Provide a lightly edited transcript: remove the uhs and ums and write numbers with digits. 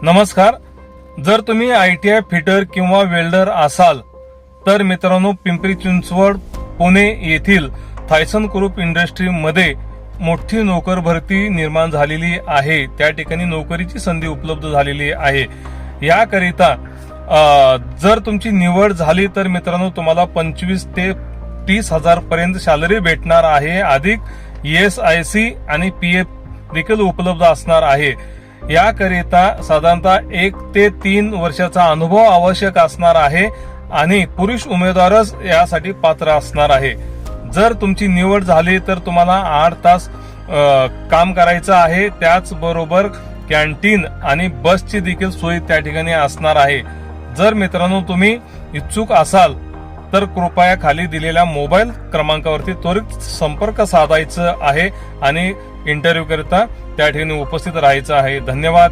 नमस्कार. जर तुम्ही ITI फिटर किंवा वेल्डर असाल तर मित्रांनो, पिंपरी चिंचवड पुणे येथील थायसन ग्रुप इंडस्ट्रीमध्ये मोठी नोकर भरती निर्माण झालेली आहे. त्या ठिकाणी नोकरीची संधी उपलब्ध झालेली आहे. याकरिता जर तुमची निवड झाली तर मित्रांनो, तुम्हाला 25 ते 30 हजार पर्यंत सॅलरी भेटणार आहे. अधिक ESIC आणि PF देखील उपलब्ध असणार आहे. याकरिता साधारणतः 1 ते 3 वर्षाचा अनुभव आवश्यक असणार आहे आणि पुरुष उमेदवारच यासाठी पात्र असणार आहे. जर तुमची निवड झाली तर तुम्हाला 8 तास काम करायचं आहे. त्याचबरोबर कॅन्टीन आणि बसची देखील सोय त्या ठिकाणी असणार आहे. जर मित्रांनो तुम्ही इच्छुक असाल तर कृपया खाली दिलेल्या मोबाईल क्रमांकावरती त्वरित संपर्क साधायचा आहे आणि इंटरव्ह्यू करिता त्या ठिकाणी उपस्थित राहायचं आहे. धन्यवाद.